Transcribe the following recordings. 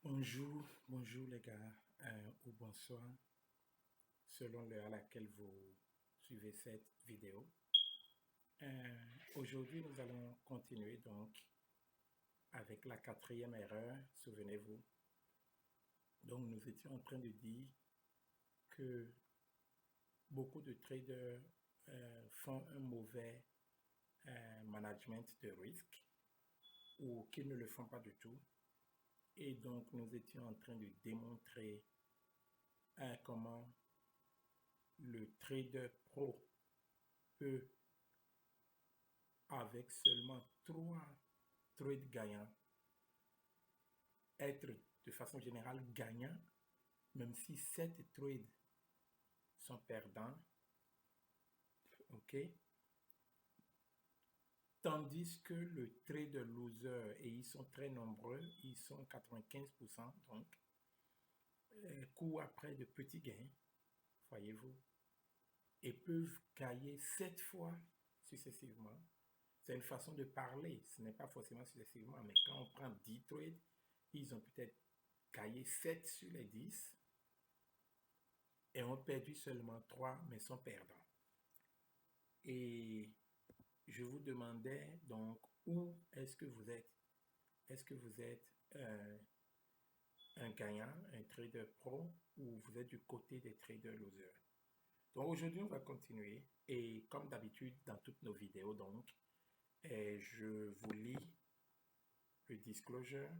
Bonjour les gars, ou bonsoir, selon l'heure à laquelle vous suivez cette vidéo. Aujourd'hui, nous allons continuer donc avec la quatrième erreur, souvenez-vous. Donc, nous étions en train de dire que beaucoup de traders font un mauvais management de risque ou qu'ils ne le font pas du tout. Et donc, nous étions en train de démontrer comment le trader pro peut, avec seulement 3 trades gagnants, être de façon générale gagnant, même si 7 trades sont perdants. OK? Tandis que le trade loser, et ils sont très nombreux, ils sont 95%, donc, courent après de petits gains, voyez-vous, et peuvent gagner 7 fois successivement. C'est une façon de parler, ce n'est pas forcément successivement, mais quand on prend 10 trades, ils ont peut-être gagné 7 sur les 10 et ont perdu seulement 3, mais sont perdants. Et je vous demandais donc où est-ce que vous êtes. Est-ce que vous êtes un gagnant, un trader pro, ou vous êtes du côté des traders losers? Donc aujourd'hui, on va continuer. Et comme d'habitude, dans toutes nos vidéos, donc, je vous lis le disclosure.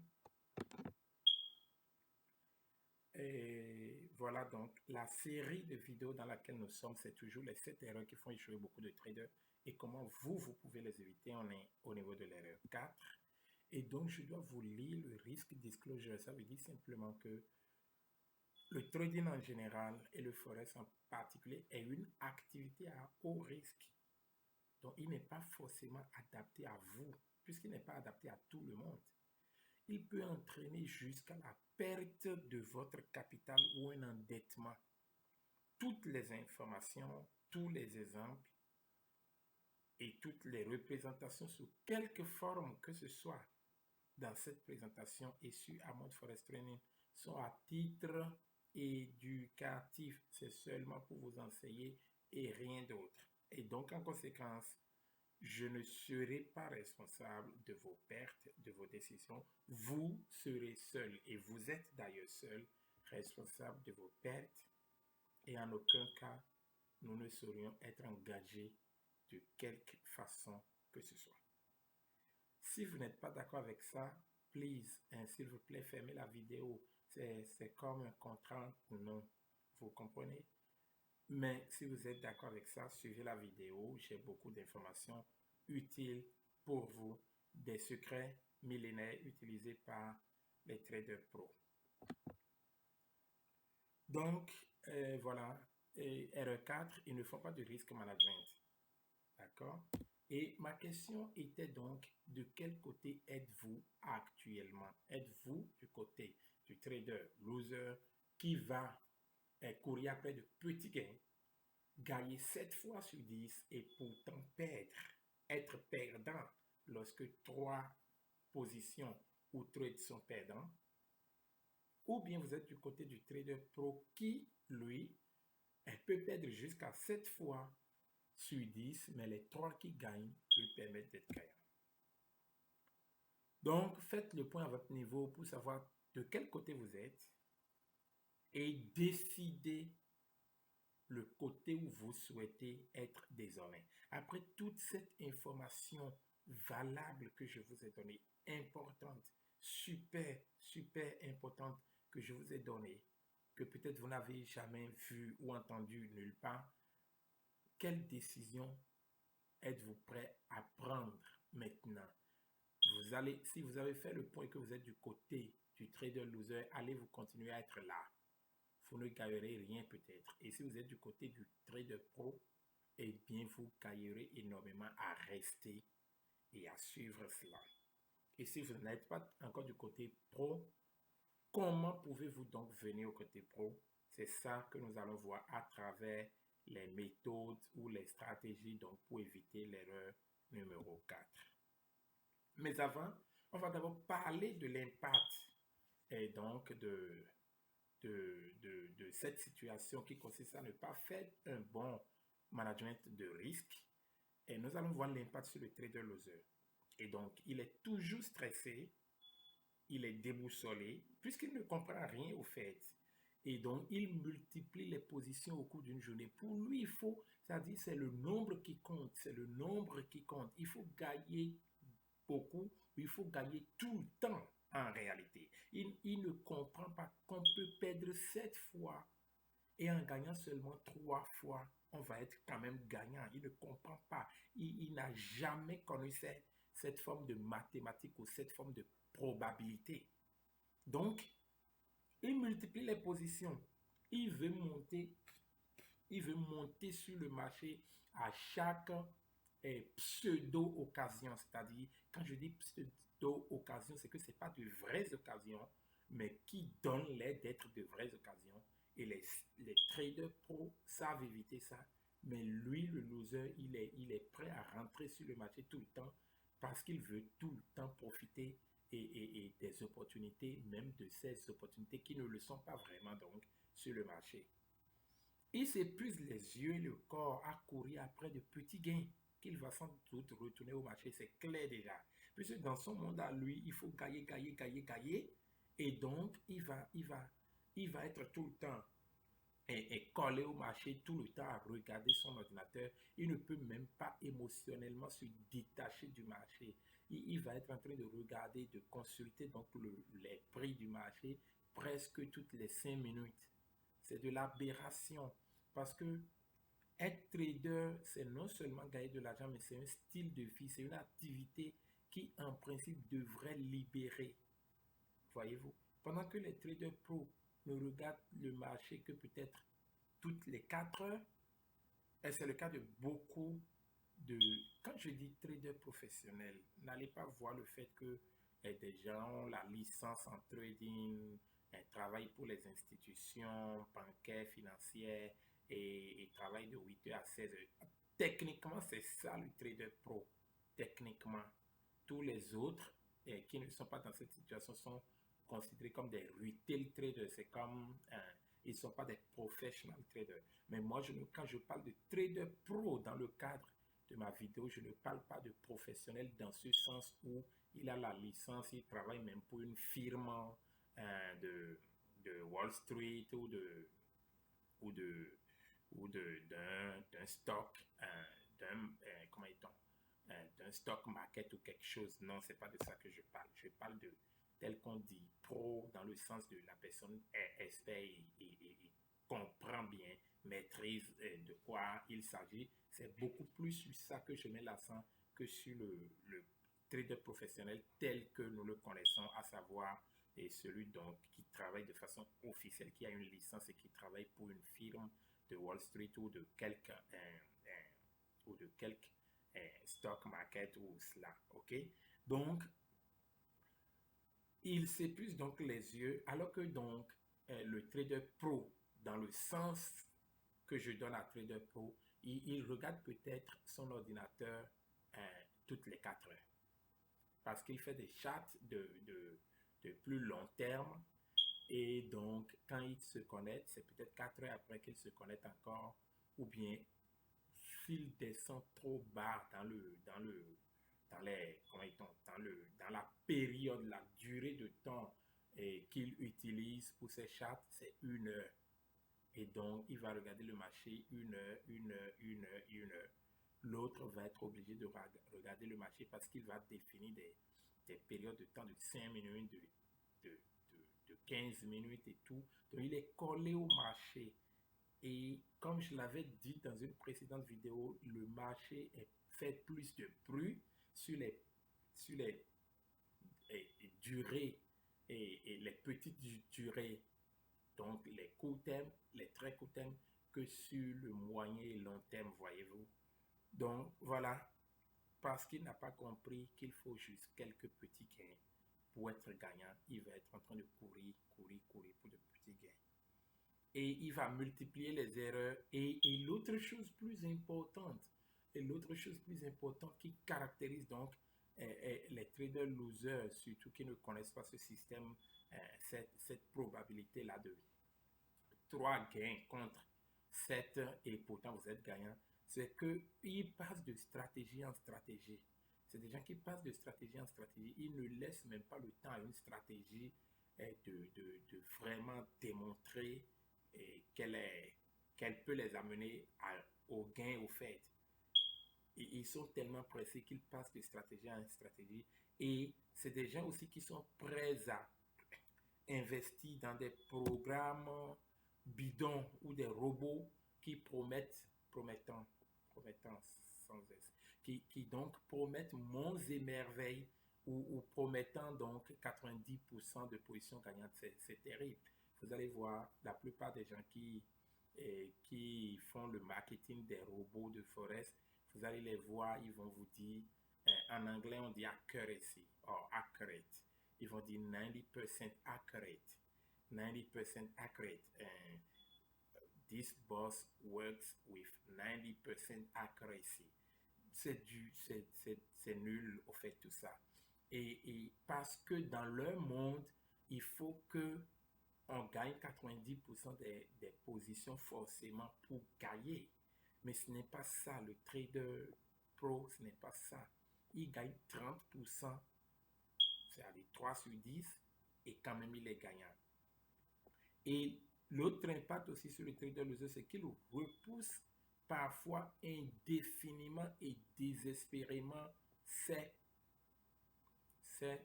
Et voilà donc la série de vidéos dans laquelle nous sommes, c'est toujours les 7 erreurs qui font échouer beaucoup de traders et comment vous pouvez les éviter. On est au niveau de l'erreur 4. Et donc, je dois vous lire le risque disclosure. Ça veut dire simplement que le trading en général et le forex en particulier est une activité à haut risque. Donc, il n'est pas forcément adapté à vous, puisqu'il n'est pas adapté à tout le monde. Il peut entraîner jusqu'à la perte de votre capital ou un endettement. Toutes les informations, tous les exemples et toutes les représentations sous quelque forme que ce soit dans cette présentation et sur Amont Forest Training sont à titre éducatif. C'est seulement pour vous enseigner et rien d'autre. Et donc, en conséquence, je ne serai pas responsable de vos pertes, de vos décisions. Vous serez seul, et vous êtes d'ailleurs seul, responsable de vos pertes. Et en aucun cas, nous ne saurions être engagés de quelque façon que ce soit. Si vous n'êtes pas d'accord avec ça, please, s'il vous plaît, fermez la vidéo. C'est comme un contrat ou non. Vous comprenez? Mais si vous êtes d'accord avec ça, suivez la vidéo. J'ai beaucoup d'informations utiles pour vous. Des secrets millénaires utilisés par les traders pro. Donc, voilà. Et RE4, ils ne font pas de risk management. D'accord? Et ma question était donc, de quel côté êtes-vous actuellement? Êtes-vous du côté du trader loser qui va courir après de petits gains, gagner 7 fois sur 10 et pourtant perdre, être perdant lorsque 3 positions ou trades sont perdants? Ou bien vous êtes du côté du trader pro qui, lui, peut perdre jusqu'à 7 fois sur 10, mais les 3 qui gagnent lui permettent d'être gagnant. Donc, faites le point à votre niveau pour savoir de quel côté vous êtes et décidez le côté où vous souhaitez être désormais. Après toute cette information valable que je vous ai donnée, importante, super, super importante que je vous ai donnée, que peut-être vous n'avez jamais vue ou entendue nulle part, quelle décision êtes-vous prêt à prendre maintenant? Si vous avez fait le point que vous êtes du côté du trader loser, allez-vous continuer à être là? Vous ne gagnerez rien peut-être. Et si vous êtes du côté du trader pro, eh bien, vous gagnerez énormément à rester et à suivre cela. Et si vous n'êtes pas encore du côté pro, comment pouvez-vous donc venir au côté pro? C'est ça que nous allons voir à travers les méthodes ou les stratégies donc, pour éviter l'erreur numéro 4. Mais avant, on va d'abord parler de l'impact et donc de cette situation qui consiste à ne pas faire un bon management de risque. Et nous allons voir l'impact sur le trader loser. Et donc, il est toujours stressé, il est déboussolé, puisqu'il ne comprend rien au fait. Et donc, il multiplie les positions au cours d'une journée. Pour lui, il faut, c'est-à-dire, c'est le nombre qui compte, c'est le nombre qui compte. Il faut gagner beaucoup, il faut gagner tout le temps en réalité. Il ne comprend pas qu'on peut perdre 7 fois et en gagnant seulement 3 fois, on va être quand même gagnant. Il ne comprend pas. Il n'a jamais connu cette forme de mathématiques ou cette forme de probabilité. Donc, il multiplie les positions. Il veut monter, il veut monter sur le marché à chaque pseudo-occasion. C'est-à-dire, quand je dis pseudo-occasion, c'est que ce n'est pas de vraies occasions, mais qui donnent l'air d'être de vraies occasions. Et les traders pro savent éviter ça. Mais lui, le loser, il est prêt à rentrer sur le marché tout le temps parce qu'il veut tout le temps profiter et des opportunités, même de ces opportunités qui ne le sont pas vraiment donc sur le marché. Il s'épuise les yeux et le corps à courir après de petits gains qu'il va sans doute retourner au marché, c'est clair déjà. Puisque dans son monde à lui, il faut gagner, gagner, gagner, gagner. Et donc, il va être tout le temps est collé au marché tout le temps à regarder son ordinateur. Il ne peut même pas émotionnellement se détacher du marché. Il va être en train de regarder, de consulter donc les prix du marché presque toutes les 5 minutes. C'est de l'aberration parce que être trader, c'est non seulement gagner de l'argent, mais c'est un style de vie, c'est une activité qui en principe devrait libérer, voyez-vous. Pendant que les traders pro ne regardent le marché que peut-être toutes les 4 heures. Et c'est le cas de beaucoup de... Quand je dis trader professionnel, n'allez pas voir le fait que des gens ont la licence en trading, travaillent pour les institutions bancaires, financières et travaillent de 8 heures à 16 heures. Techniquement, c'est ça le trader pro. Techniquement, tous les autres qui ne sont pas dans cette situation sont considérés comme des retail traders. C'est comme ils ne sont pas des professional traders. Mais moi, quand je parle de trader pro dans le cadre de ma vidéo, je ne parle pas de professionnel dans ce sens où il a la licence, il travaille même pour une firme de Wall Street ou de d'un stock, comment d'un stock market ou quelque chose. Non, c'est pas de ça que je parle. Je parle de tel qu'on dit pro dans le sens de la personne est expert et comprend bien, maîtrise de quoi il s'agit. C'est beaucoup plus sur ça que je mets l'accent que sur le trader professionnel tel que nous le connaissons, à savoir celui donc qui travaille de façon officielle, qui a une licence et qui travaille pour une firme de Wall Street ou de quelque stock market ou cela. OK? Donc, il s'épuise donc les yeux, alors que donc le trader pro, dans le sens que je donne à trader pro, il regarde peut-être son ordinateur toutes les 4 heures. Parce qu'il fait des charts de plus long terme. Et donc, quand il se connecte, c'est peut-être 4 heures après qu'il se connecte encore, ou bien s'il descend trop bas dans les, dans la période, la durée de temps qu'il utilise pour ses charts, c'est 1 heure. Et donc, il va regarder le marché 1 heure, 1 heure, 1 heure, 1 heure. L'autre va être obligé de regarder le marché parce qu'il va définir des périodes de temps de 5 minutes, de, de 15 minutes et tout. Donc, il est collé au marché. Et comme je l'avais dit dans une précédente vidéo, le marché fait plus de bruit sur les durées et les petites durées, donc les courts termes, les très courts termes, que sur le moyen et long terme, voyez-vous. Donc voilà, parce qu'il n'a pas compris qu'il faut juste quelques petits gains pour être gagnant, il va être en train de courir, courir, courir pour de petits gains. Et il va multiplier les erreurs. Et l'autre chose plus importante qui caractérise donc les traders losers, surtout qui ne connaissent pas ce système, cette probabilité-là de 3 gains contre 7 et pourtant vous êtes gagnant, c'est qu'ils passent de stratégie en stratégie. C'est des gens qui passent de stratégie en stratégie. Ils ne laissent même pas le temps à une stratégie de vraiment démontrer qu'elle peut les amener au gain, au fait. Et ils sont tellement pressés qu'ils passent de stratégie en stratégie. Et c'est des gens aussi qui sont prêts à investir dans des programmes bidons ou des robots qui promettant sans S, qui donc promettent monts et merveilles ou promettant donc 90% de positions gagnantes. C'est terrible. Vous allez voir, la plupart des gens qui font le marketing des robots de Forest, vous allez les voir, ils vont vous dire, en anglais on dit accuracy, or accurate. Ils vont dire 90% accurate. 90% accurate. And this boss works with 90% accuracy. C'est nul au fait tout ça. Et parce que dans leur monde, il faut que on gagne 90% des positions forcément pour gagner. Mais ce n'est pas ça, le trader pro, ce n'est pas ça. Il gagne 30%, c'est-à-dire 3 sur 10, et quand même il est gagnant. Et l'autre impact aussi sur le trader loser, c'est qu'il repousse parfois indéfiniment et désespérément ses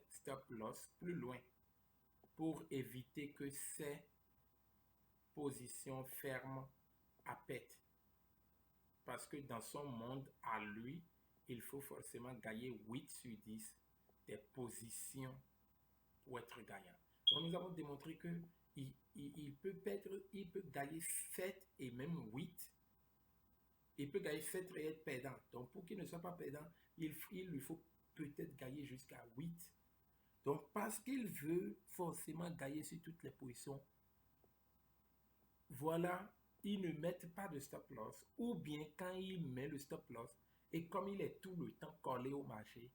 stop loss plus loin pour éviter que ces positions fermes appètent. Parce que dans son monde à lui, il faut forcément gagner 8 sur 10 des positions pour être gagnant. Donc nous avons démontré que il peut gagner 7 et même 8. Il peut gagner 7 et être perdant. Donc pour qu'il ne soit pas perdant, il lui faut peut-être gagner jusqu'à 8. Donc parce qu'il veut forcément gagner sur toutes les positions, voilà, ils ne mettent pas de stop loss. Ou bien quand il met le stop loss, et comme il est tout le temps collé au marché,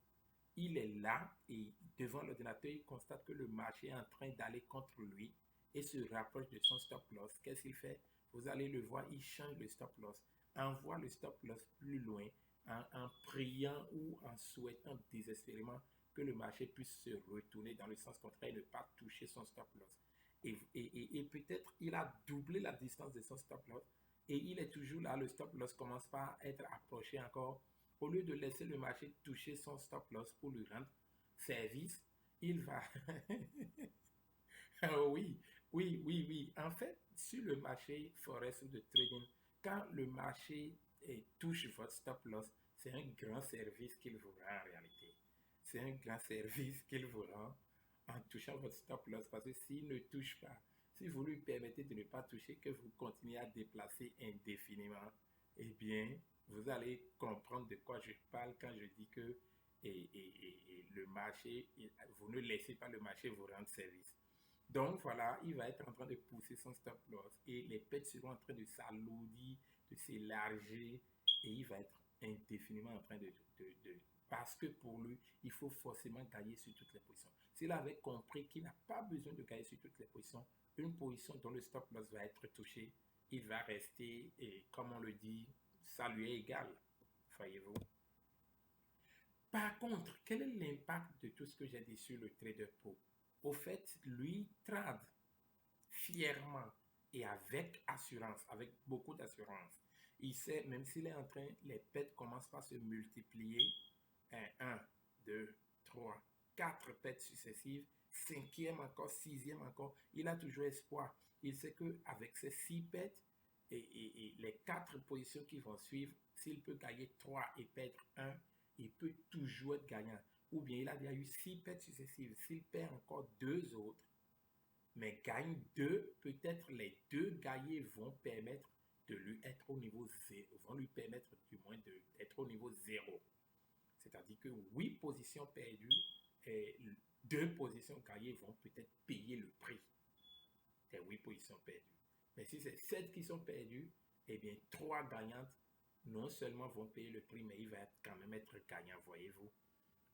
il est là et devant l'ordinateur, il constate que le marché est en train d'aller contre lui et se rapproche de son stop loss. Qu'est-ce qu'il fait? Vous allez le voir, il change le stop loss, envoie le stop loss plus loin en priant ou en souhaitant désespérément que le marché puisse se retourner dans le sens contraire et ne pas toucher son stop loss. Et peut-être il a doublé la distance de son stop loss et il est toujours là, le stop loss commence pas à être approché encore. Au lieu de laisser le marché toucher son stop loss pour lui rendre service, il va... oui, oui, oui, oui. En fait, sur le marché forex ou de trading, quand le marché touche votre stop loss, c'est un grand service qu'il vous rend en réalité. C'est un grand service qu'il vous rend en touchant votre stop loss parce que s'il ne touche pas, si vous lui permettez de ne pas toucher, que vous continuez à déplacer indéfiniment, eh bien, vous allez comprendre de quoi je parle quand je dis que le marché, vous ne laissez pas le marché vous rendre service. Donc voilà, il va être en train de pousser son stop loss et les pets seront en train de s'alourdir, de s'élargir et il va être indéfiniment en train parce que pour lui, il faut forcément gagner sur toutes les positions. S'il avait compris qu'il n'a pas besoin de gagner sur toutes les positions, une position dont le stop loss va être touché, il va rester, et comme on le dit, ça lui est égal, voyez-vous. Par contre, quel est l'impact de tout ce que j'ai dit sur le trader pro? Au fait, lui trade fièrement et avec assurance, avec beaucoup d'assurance. Il sait, même s'il est en train, les pets commencent par se multiplier. 1, 2, 3, 4 pets successives, cinquième encore, sixième encore, il a toujours espoir. Il sait qu'avec ces 6 pets et les 4 positions qui vont suivre, s'il peut gagner 3 et perdre 1, il peut toujours être gagnant. Ou bien il a déjà eu 6 pertes successives. S'il perd encore 2 autres, mais gagne 2, peut-être les 2 gagnés vont permettre de lui être au niveau 0, vont lui permettre du moins d'être au niveau 0. C'est-à-dire que 8 positions perdues et 2 positions gagnées vont peut-être payer le prix des 8 positions perdues. Mais si c'est 7 qui sont perdues, eh bien 3 gagnantes non seulement vont payer le prix, mais il va quand même être gagnant, voyez-vous.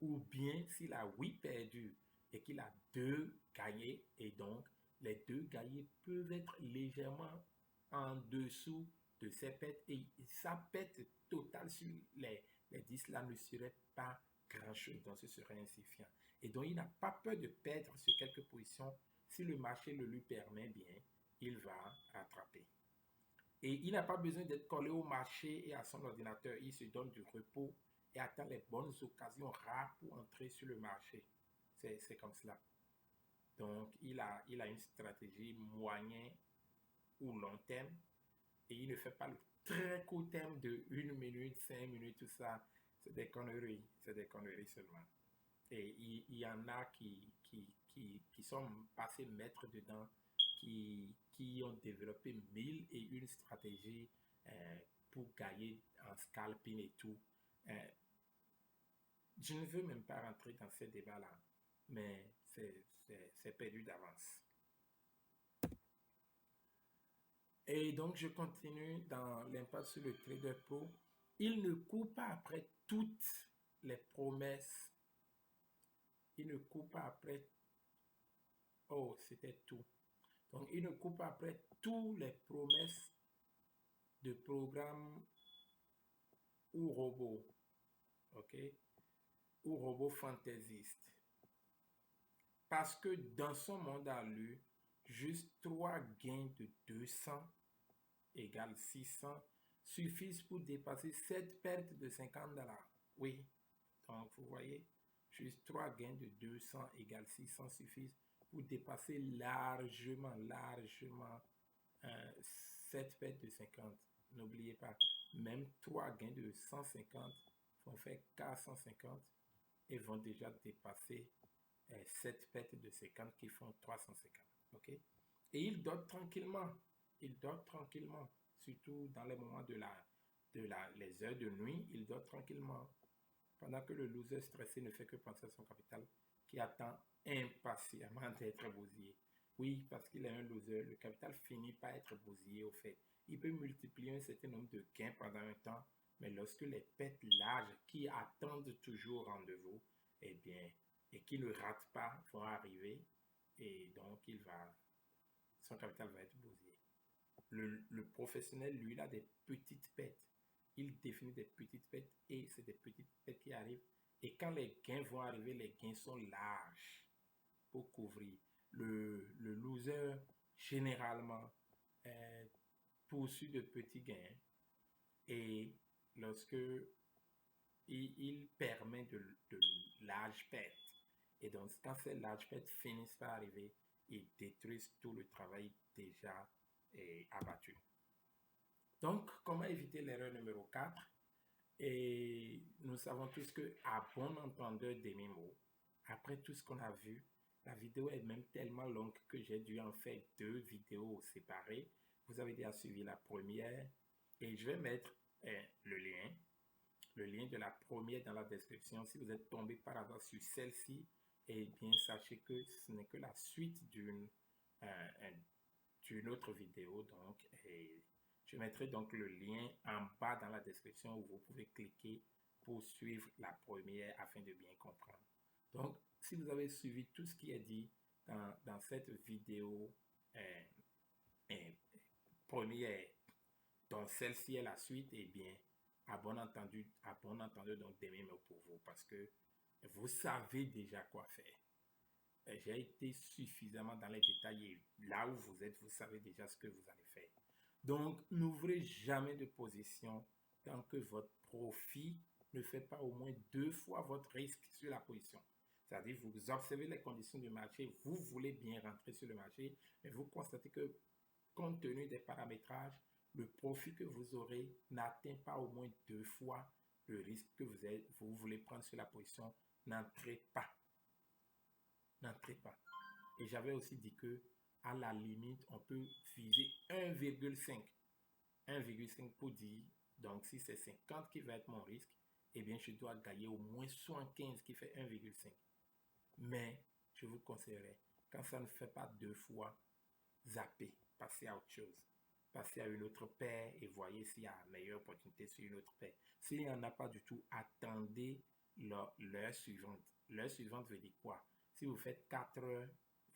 ou bien s'il a 8 perdus et qu'il a 2 gagnés, et donc les 2 gagnés peuvent être légèrement en dessous de ses pets, et sa pète totale sur les 10 là ne serait pas grand-chose, donc ce serait insuffisant. Et donc il n'a pas peur de perdre sur quelques positions. Si le marché le lui permet bien, il va rattraper. Et il n'a pas besoin d'être collé au marché et à son ordinateur. Il se donne du repos et attend les bonnes occasions rares pour entrer sur le marché. C'est comme cela. Donc, il a une stratégie moyen ou long terme et il ne fait pas le très court terme de 1 minute, 5 minutes, tout ça. C'est des conneries. C'est des conneries seulement. Et il y en a qui sont passés maîtres dedans, qui ont développé mille et une stratégies euh, pour gagner en scalping et tout. Euh, je ne veux même pas rentrer dans ces débats-là, mais c'est perdu d'avance. Et donc, je continue dans l'impact sur le trader pro. Il ne court pas après toutes les promesses. Il ne court pas après. Oh, c'était tout. Donc, il ne coupe après toutes les promesses de programmes ou robots, ok, ou robots fantaisistes. Parce que dans son monde à lui, juste 3 gains de 200 égale 600 suffisent pour dépasser 7 pertes de 50 $. Oui, donc vous voyez, juste 3 gains de 200 égale 600 suffisent pour dépasser largement 7 pertes de 50. N'oubliez pas, même 3 gains de 150 vont faire 450 et vont déjà dépasser 7 pertes de 50 qui font 350. OK? Et il dort tranquillement. Il dort tranquillement. Surtout dans les moments les heures de nuit, il dort tranquillement. Pendant que le loser stressé ne fait que penser à son capital qui attend impatiemment d'être bousillé. Oui, parce qu'il est un loser, le capital finit par être bousillé au fait. Il peut multiplier un certain nombre de gains pendant un temps, mais lorsque les pertes larges qui attendent toujours rendez-vous, eh bien, et qui ne ratent pas, vont arriver, et donc son capital va être bousillé. Le professionnel, lui, il a des petites pertes. Il définit des petites pertes et c'est des petites pertes qui arrivent. Et quand les gains vont arriver, les gains sont larges pour couvrir. Le loser, généralement, poursuit de petits gains et lorsque il permet de larges pertes. Et donc, quand ces larges pertes finissent par arriver, ils détruisent tout le travail déjà abattu. Donc, comment éviter l'erreur numéro 4? Et nous savons tous que, à bon entendeur des mots, après tout ce qu'on a vu, la vidéo est même tellement longue que j'ai dû en faire 2 vidéos séparées. Vous avez déjà suivi la première et je vais mettre le lien de la première dans la description. Si vous êtes tombé par hasard sur celle-ci, eh bien, sachez que ce n'est que la suite d'une autre vidéo. Donc, je mettrai donc le lien en bas dans la description où vous pouvez cliquer pour suivre la première afin de bien comprendre. Donc, si vous avez suivi tout ce qui est dit dans cette vidéo première, donc celle-ci est la suite, et bien, à bon entendu donc des mêmes pour vous parce que vous savez déjà quoi faire. J'ai été suffisamment dans les détails et là où vous êtes, vous savez déjà ce que vous allez faire. Donc, n'ouvrez jamais de position tant que votre profit ne fait pas au moins 2 fois votre risque sur la position. C'est-à-dire, vous observez les conditions du marché, vous voulez bien rentrer sur le marché, mais vous constatez que, compte tenu des paramétrages, le profit que vous aurez n'atteint pas au moins 2 fois le risque que vous voulez prendre sur la position. N'entrez pas. N'entrez pas. Et j'avais aussi dit que, à la limite, on peut viser 1,5. 1,5 pour dire, donc si c'est 50 qui va être mon risque, eh bien je dois gagner au moins 75 qui fait 1,5. Mais je vous conseillerais, quand ça ne fait pas 2 fois, zappez, passez à autre chose. Passez à une autre paire et voyez s'il y a une meilleure opportunité sur une autre paire. S'il n'y en a pas du tout, attendez l'heure suivante. L'heure suivante veut dire quoi? Si vous faites 4 heures,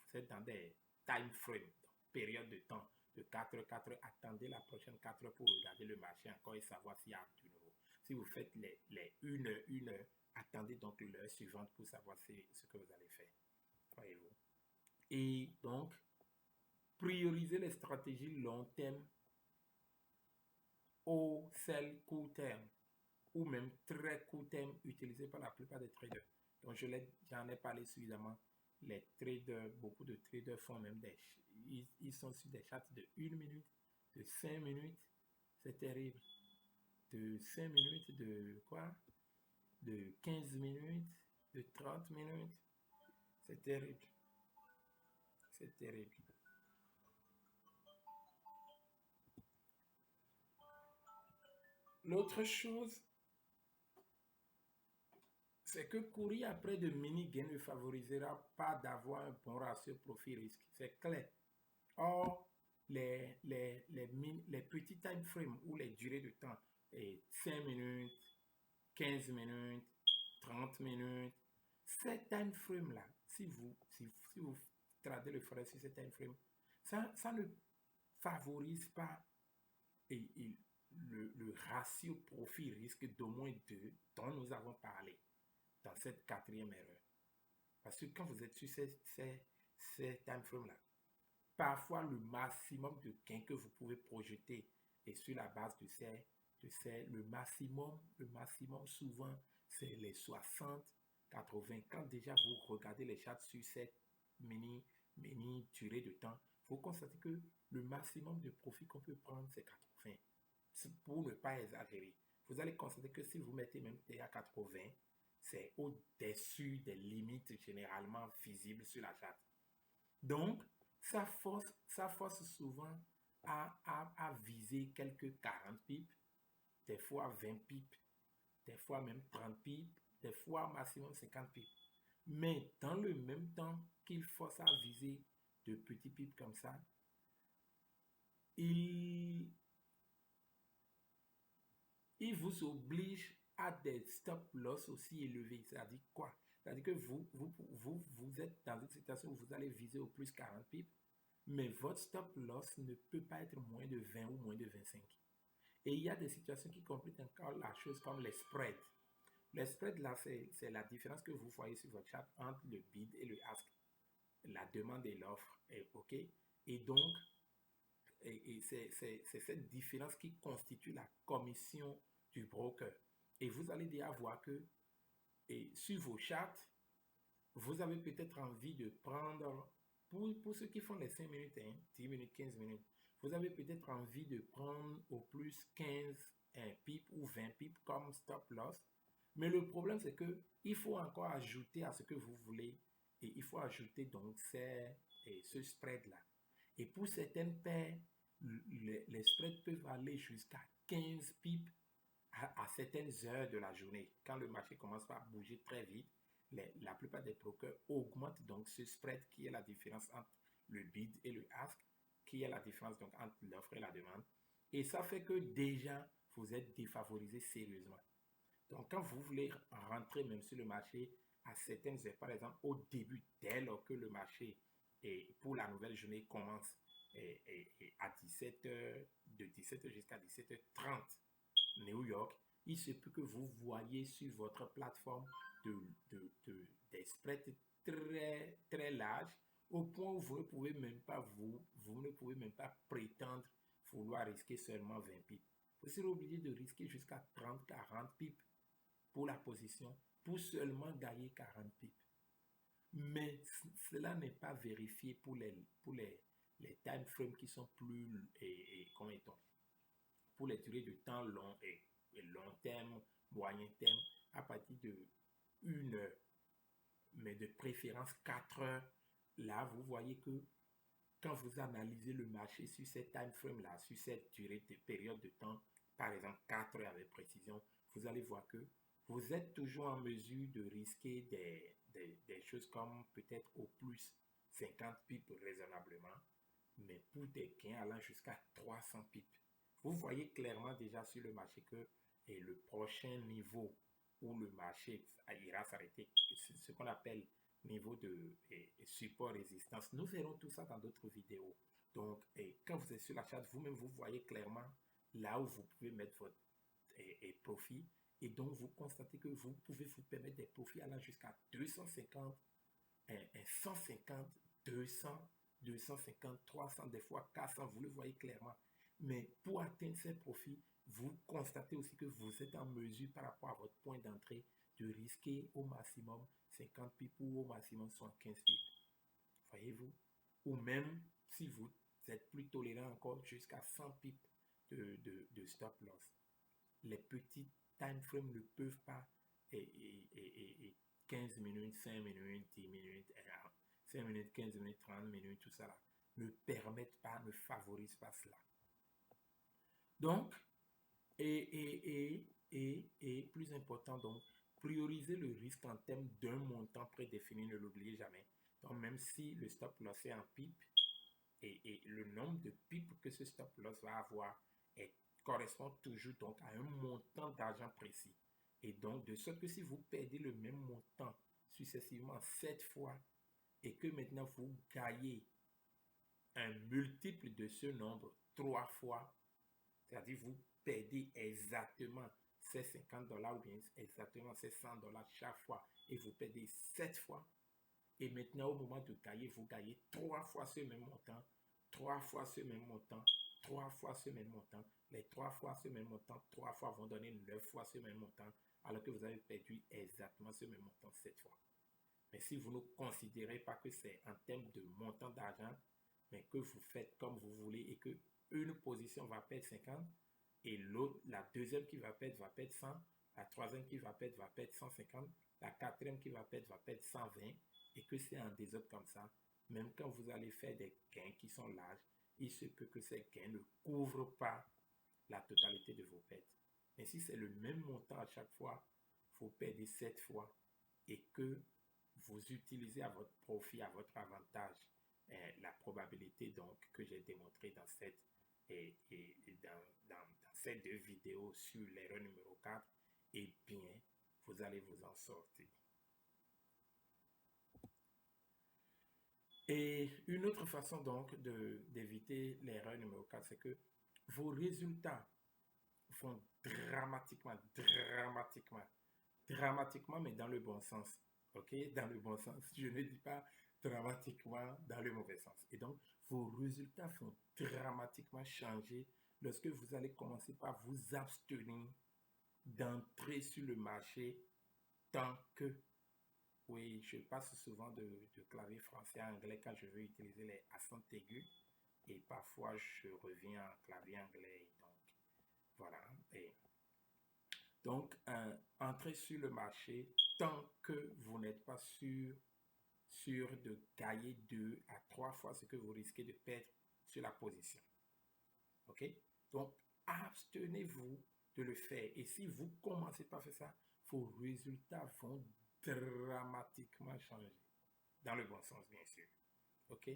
vous êtes dans des time frames, période de temps de 4 heures, 4 heures, attendez la prochaine 4 heures pour regarder le marché encore et savoir s'il y a du nouveau. Si vous faites les 1 heure, attendez donc l'heure suivante pour savoir ce que vous allez faire. Voyez-vous? Et donc, priorisez les stratégies long terme ou celles court terme ou même très court terme utilisées par la plupart des traders. Donc, j'en ai parlé suffisamment. Les traders, beaucoup de traders font même ils sont sur des charts de 1 minute, de 5 minutes. C'est terrible. De 5 minutes, de quoi? De 15 minutes, de 30 minutes. C'est terrible. C'est terrible. L'autre chose, c'est que courir après de mini-gains ne favorisera pas d'avoir un bon ratio profit-risque. C'est clair. Or, les petits time frames ou les durées de temps, 5 minutes, 15 minutes, 30 minutes, ces time frames-là, si vous tradez le forex sur ces time frames, ça ne favorise pas le ratio profit-risque d'au moins 2 dont nous avons parlé dans cette quatrième erreur. Parce que quand vous êtes sur ces time frames-là, parfois le maximum de gains que vous pouvez projeter est sur la base le maximum souvent, c'est les 60, 80. Quand déjà vous regardez les charts sur cette mini durée de temps, vous constatez que le maximum de profit qu'on peut prendre, c'est 80. Pour ne pas exagérer. Vous allez constater que si vous mettez même à 80, c'est au-dessus des limites généralement visibles sur la charte. Donc, ça force souvent à viser quelques 40 pips, des fois 20 pips, des fois même 30 pips, des fois maximum 50 pips. Mais dans le même temps qu'il force à viser de petits pips comme ça, il vous oblige à des stop loss aussi élevés. C'est-à-dire quoi? C'est-à-dire que vous êtes dans une situation où vous allez viser au plus 40 pips, mais votre stop loss ne peut pas être moins de 20 ou moins de 25. Et il y a des situations qui compliquent encore la chose comme les spreads. Les spreads, là, c'est la différence que vous voyez sur votre chart entre le bid et le ask. La demande et l'offre, OK? Et donc, c'est cette différence qui constitue la commission du broker. Et vous allez déjà voir que sur vos charts, vous avez peut-être envie de prendre, pour ceux qui font les 5 minutes, 10 minutes, 15 minutes, vous avez peut-être envie de prendre au plus 15 pips ou 20 pips comme stop loss. Mais le problème, c'est que il faut encore ajouter à ce que vous voulez, et il faut ajouter donc ce spread-là. Et pour certaines paires, les spreads peuvent aller jusqu'à 15 pips à certaines heures de la journée. Quand le marché commence à bouger très vite, la plupart des brokers augmentent donc ce spread qui est la différence entre le bid et le ask, qui est la différence donc entre l'offre et la demande. Et ça fait que déjà, vous êtes défavorisé sérieusement. Donc, quand vous voulez rentrer même sur le marché à certaines heures, par exemple au début, dès lors que le marché pour la nouvelle journée commence à 17h, de 17h jusqu'à 17h30 New York, il se peut que vous voyez sur votre plateforme des spreads très, très larges au point où vous ne pouvez même pas, vous ne pouvez même pas prétendre vouloir risquer seulement 20 pips. Vous serez obligé de risquer jusqu'à 30, 40 pips pour la position pour seulement gagner 40 pips. Mais cela n'est pas vérifié pour les time frames qui sont plus, comment est-on, pour les durées de temps long et long terme, moyen terme, à partir de 1 heure, mais de préférence 4 heures. Là, vous voyez que quand vous analysez le marché sur cette time frame-là, sur cette durée de période de temps, par exemple 4 heures avec précision, vous allez voir que vous êtes toujours en mesure de risquer des choses comme peut-être au plus 50 pips raisonnablement, mais pour des gains allant jusqu'à 300 pips. Vous voyez clairement déjà sur le marché que le prochain niveau où le marché ira s'arrêter, ce qu'on appelle niveau de support résistance. Nous verrons tout ça dans d'autres vidéos. Donc, quand vous êtes sur la charte, vous-même, vous voyez clairement là où vous pouvez mettre votre profit. Et donc, vous constatez que vous pouvez vous permettre des profits allant jusqu'à 250, 150, 200, 250, 300, des fois 400, vous le voyez clairement. Mais pour atteindre ces profits, vous constatez aussi que vous êtes en mesure par rapport à votre point d'entrée de risquer au maximum 50 pips ou au maximum 115 pips. Voyez-vous? Ou même si vous êtes plus tolérant encore jusqu'à 100 pips de stop loss. Les petits time frames ne peuvent pas 15 minutes, 5 minutes, 10 minutes, 5 minutes, 15 minutes, 30 minutes, tout ça là, ne permettent pas, ne favorisent pas cela. Donc, et plus important, donc, prioriser le risque en termes d'un montant prédéfini, ne l'oubliez jamais. Donc, même si le stop loss est en pipe, et le nombre de pipes que ce stop loss va avoir correspond toujours donc à un montant d'argent précis. Et donc, de sorte que si vous perdez le même montant successivement 7 fois et que maintenant vous gagnez un multiple de ce nombre 3 fois, c'est-à-dire vous perdez exactement ces 50 dollars ou bien exactement ces 100 dollars chaque fois et vous perdez 7 fois. Et maintenant, au moment de gagner, vous gagnez 3 fois ce même montant, 3 fois ce même montant, 3 fois ce même montant. Les 3 fois ce même montant, 3 fois vont donner 9 fois ce même montant, alors que vous avez perdu exactement ce même montant 7 fois. Mais si vous ne considérez pas que c'est en termes de montant d'argent, mais que vous faites comme vous voulez et que une position va perdre 50 et l'autre, la deuxième qui va perdre 100, la troisième qui va perdre 150, la quatrième qui va perdre 120 et que c'est en désordre comme ça, même quand vous allez faire des gains qui sont larges, il se peut que ces gains ne couvrent pas la totalité de vos pertes. Mais si c'est le même montant à chaque fois, vous perdez 7 fois et que vous utilisez à votre profit, à votre avantage, la probabilité donc que j'ai démontré dans cette dans ces deux vidéos sur l'erreur numéro 4, eh bien, vous allez vous en sortir. Et une autre façon donc d'éviter l'erreur numéro 4, c'est que vos résultats vont dramatiquement, mais dans le bon sens. Ok, dans le bon sens. Je ne dis pas dramatiquement dans le mauvais sens. Et donc, vos résultats vont dramatiquement changer lorsque vous allez commencer par vous abstenir d'entrer sur le marché tant que, oui, je passe souvent de clavier français à anglais quand je veux utiliser les accents aigus et parfois je reviens en clavier anglais. Donc, voilà. Et donc, entrez sur le marché tant que vous n'êtes pas sûr de gagner 2 à 3 fois ce que vous risquez de perdre sur la position. OK? Donc, abstenez-vous de le faire. Et si vous commencez par faire ça, vos résultats vont dramatiquement changer. Dans le bon sens, bien sûr. OK?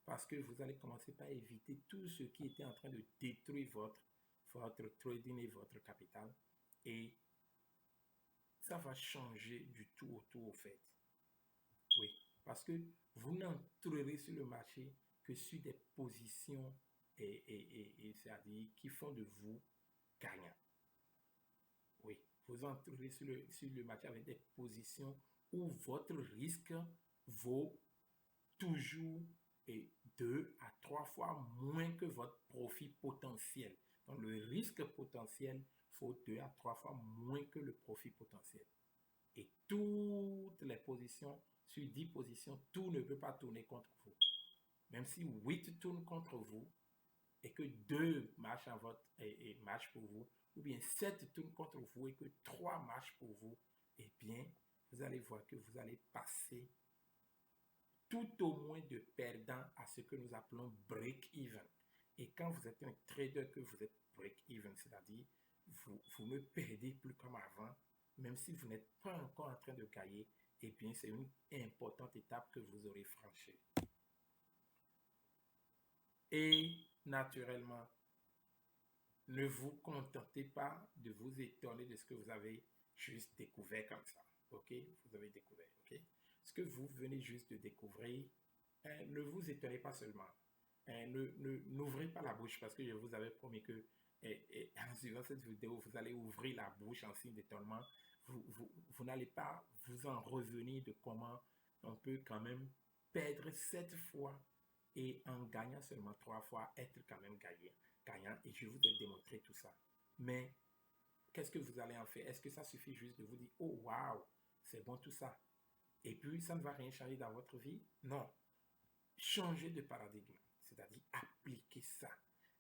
Parce que vous allez commencer par éviter tout ce qui était en train de détruire votre trading et votre capital. Et ça va changer du tout au tout au fait. Oui, parce que vous n'entrerez sur le marché que sur des positions c'est-à-dire qui font de vous gagnant. Oui, vous entrerez sur le marché avec des positions où votre risque vaut toujours 2 à 3 fois moins que votre profit potentiel. Donc le risque potentiel vaut 2 à 3 fois moins que le profit potentiel. Et toutes les positions, sur 10 positions, tout ne peut pas tourner contre vous. Même si 8 tournent contre vous et que 2 marchent, marchent pour vous, ou bien 7 tournent contre vous et que 3 marchent pour vous, eh bien, vous allez voir que vous allez passer tout au moins de perdant à ce que nous appelons break-even. Et quand vous êtes un trader, que vous êtes break-even, c'est-à-dire vous ne perdez plus comme avant, même si vous n'êtes pas encore en train de gagner, eh bien, c'est une importante étape que vous aurez franchie. Et naturellement, ne vous contentez pas de vous étonner de ce que vous avez juste découvert comme ça. OK? Vous avez découvert. OK? Ce que vous venez juste de découvrir, ne vous étonnez pas seulement. N'ouvrez pas la bouche parce que je vous avais promis que en suivant cette vidéo, vous allez ouvrir la bouche en signe d'étonnement. Vous n'allez pas vous en revenir de comment on peut quand même perdre 7 fois et en gagnant seulement 3 fois, être quand même gagnant. Et je vous ai démontré tout ça. Mais qu'est-ce que vous allez en faire? Est-ce que ça suffit juste de vous dire, oh waouh, c'est bon tout ça? Et puis, ça ne va rien changer dans votre vie? Non. Changez de paradigme, c'est-à-dire appliquez ça.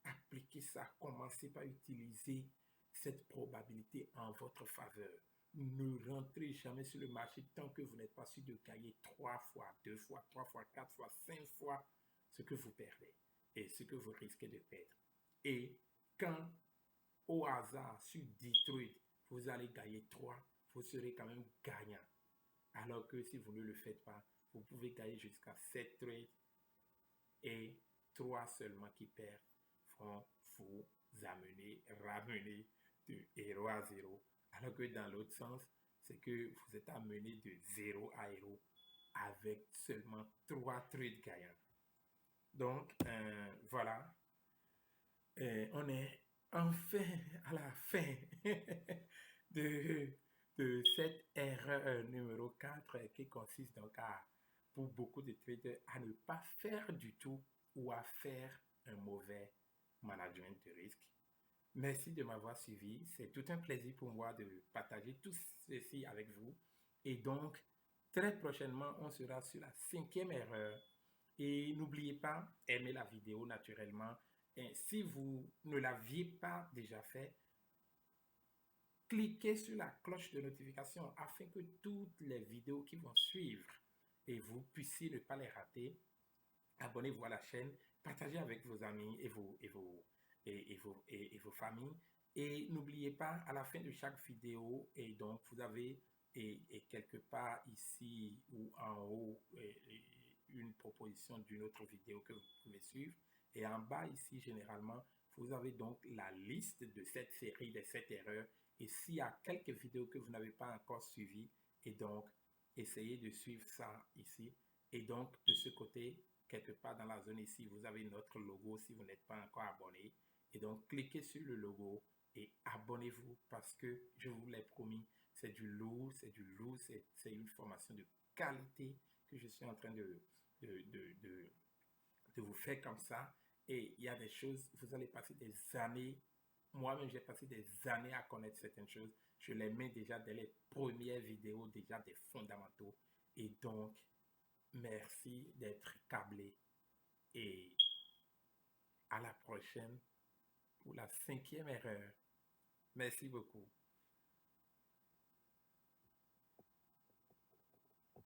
Appliquez ça. Commencez par utiliser cette probabilité en votre faveur. Ne rentrez jamais sur le marché tant que vous n'êtes pas sûr de gagner 3 fois, 2 fois, 3 fois, 4 fois, 5 fois ce que vous perdez et ce que vous risquez de perdre. Et quand au hasard sur Detroit, vous allez gagner 3, vous serez quand même gagnant. Alors que si vous ne le faites pas, vous pouvez gagner jusqu'à 7 trades et 3 seulement qui perdent vont vous ramener de héros à zéro. Alors que dans l'autre sens, c'est que vous êtes amené de 0 à héros avec seulement 3 trades gagnants. Donc, voilà. On est enfin à la fin de, de cette erreur numéro 4 qui consiste donc pour beaucoup de traders, à ne pas faire du tout ou à faire un mauvais management de risque. Merci de m'avoir suivi. C'est tout un plaisir pour moi de partager tout ceci avec vous. Et donc, très prochainement, on sera sur la 5e erreur. Et n'oubliez pas, aimez la vidéo naturellement. Et si vous ne l'aviez pas déjà fait, cliquez sur la cloche de notification afin que toutes les vidéos qui vont suivre et vous puissiez ne pas les rater. Abonnez-vous à la chaîne, partagez avec vos amis et vos familles. Et n'oubliez pas, à la fin de chaque vidéo, et donc vous avez quelque part ici ou en haut une proposition d'une autre vidéo que vous pouvez suivre. Et en bas ici, généralement, vous avez donc la liste de cette série des 7 erreurs. Et s'il y a quelques vidéos que vous n'avez pas encore suivies, et donc essayez de suivre ça ici. Et donc de ce côté, quelque part dans la zone ici, vous avez notre logo si vous n'êtes pas encore abonné. Et donc, cliquez sur le logo et abonnez-vous parce que je vous l'ai promis, c'est du lourd, c'est une formation de qualité que je suis en train de vous faire comme ça. Et il y a des choses, vous allez passer des années, moi-même j'ai passé des années à connaître certaines choses. Je les mets déjà dès les premières vidéos, déjà des fondamentaux. Et donc, merci d'être câblé et à la prochaine pour la 5e erreur. Merci beaucoup.